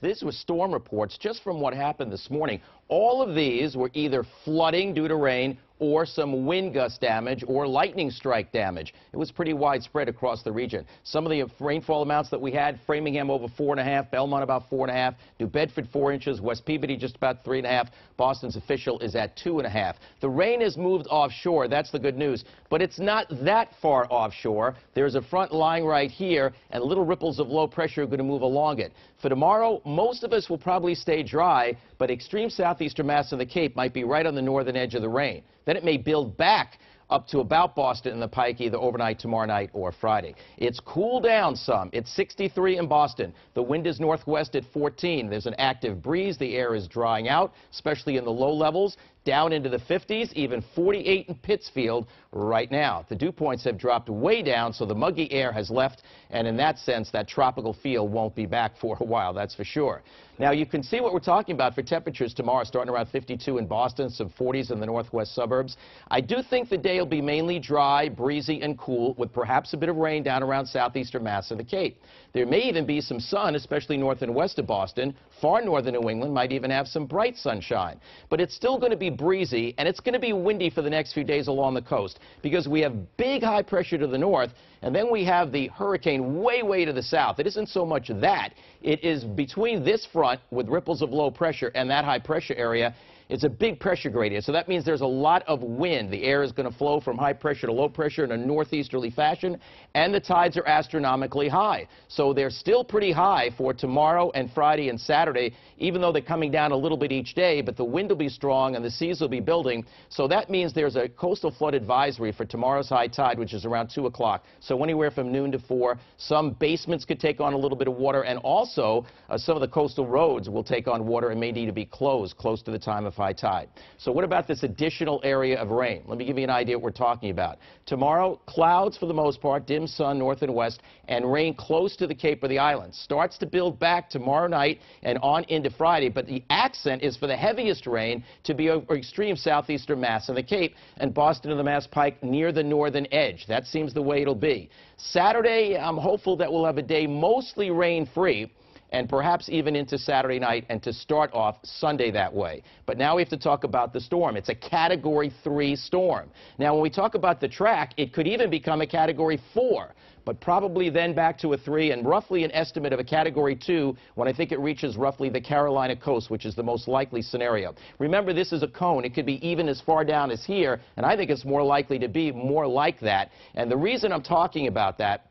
These were storm reports just from what happened this morning. All of these were either flooding due to rain or some wind gust damage or lightning strike damage. It was pretty widespread across the region. Some of the rainfall amounts that we had: Framingham over 4.5, Belmont about 4.5, New Bedford 4 inches, West Peabody just about 3.5, Boston's official is at 2.5. The rain has moved offshore, that's the good news, but it's not that far offshore. There's a front lying right here, and little ripples of low pressure are going to move along it. For tomorrow, most of us will probably stay dry, but extreme southeastern Mass and the Cape might be right on the northern edge of the rain. Then it may build back up to about Boston and the Pike either overnight tomorrow night or Friday. It's cooled down some. It's 63 in Boston. The wind is northwest at 14. There's an active breeze. The air is drying out, especially in the low levels, down into the 50s, even 48 in Pittsfield right now. The dew points have dropped way down, so the muggy air has left, and in that sense, that tropical feel won't be back for a while, that's for sure. Now, you can see what we're talking about for temperatures tomorrow, starting around 52 in Boston, some 40s in the northwest suburbs. I do think the day will be mainly dry, breezy, and cool, with perhaps a bit of rain down around southeastern Mass and the Cape. There may even be some sun, especially north and west of Boston. Far northern New England might even have some bright sunshine. But it's still going to be breezy, and it's going to be windy for the next few days along the coast, because we have big high pressure to the north, and then we have the hurricane way to the south. It isn't so much that. It is between this front with ripples of low pressure and that high pressure area. It's a big pressure gradient, so that means there's a lot of wind. The air is going to flow from high pressure to low pressure in a northeasterly fashion, and the tides are astronomically high. So they're still pretty high for tomorrow and Friday and Saturday, even though they're coming down a little bit each day, but the wind will be strong and the seas will be building. So that means there's a coastal flood advisory for tomorrow's high tide, which is around 2 o'clock. So anywhere from noon to 4. Some basements could take on a little bit of water, and also some of the coastal roads will take on water and may need to be closed close to the time of high tide. So what about this additional area of rain? Let me give you an idea what we're talking about. Tomorrow, clouds for the most part, dim sun north and west, and rain close to the Cape or the islands. Starts to build back tomorrow night and on into Friday, but the accent is for the heaviest rain to be over extreme southeastern Mass and the Cape, and Boston and the Mass Pike near the northern edge. That seems the way it'll be. Saturday, I'm hopeful that we'll have a day mostly rain-free, and perhaps even into Saturday night, and to start off Sunday that way. But now we have to talk about the storm. It's a Category 3 storm. Now, when we talk about the track, it could even become a Category 4, but probably then back to a 3, and roughly an estimate of a Category 2 when I think it reaches roughly the Carolina coast, which is the most likely scenario. Remember, this is a cone. It could be even as far down as here, and I think it's more likely to be more like that. And the reason I'm talking about that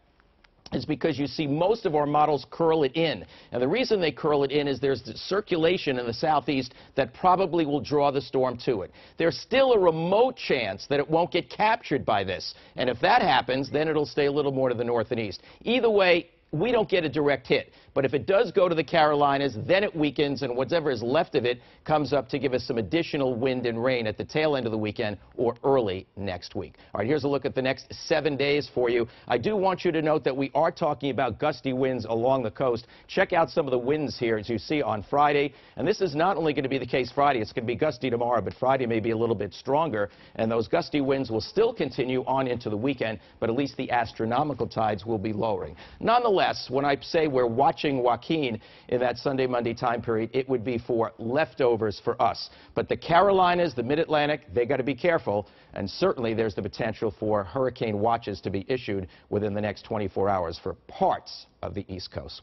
is because you see most of our models curl it in. And the reason they curl it in is there's the circulation in the southeast that probably will draw the storm to it. There's still a remote chance that it won't get captured by this. And if that happens, then it'll stay a little more to the north and east. Either way, we don't get a direct hit. But if it does go to the Carolinas, then it weakens, and whatever is left of it comes up to give us some additional wind and rain at the tail end of the weekend or early next week. All right, here's a look at the next 7 days for you. I do want you to note that we are talking about gusty winds along the coast. Check out some of the winds here, as you see, on Friday. And this is not only going to be the case Friday, it's going to be gusty tomorrow, but Friday may be a little bit stronger. And those gusty winds will still continue on into the weekend, but at least the astronomical tides will be lowering. Nonetheless, when I say we're watching Joaquin in that Sunday, Monday time period, it would be for leftovers for us. But the Carolinas, the Mid-Atlantic, they got to be careful, and certainly there's the potential for hurricane watches to be issued within the next 24 hours for parts of the East Coast.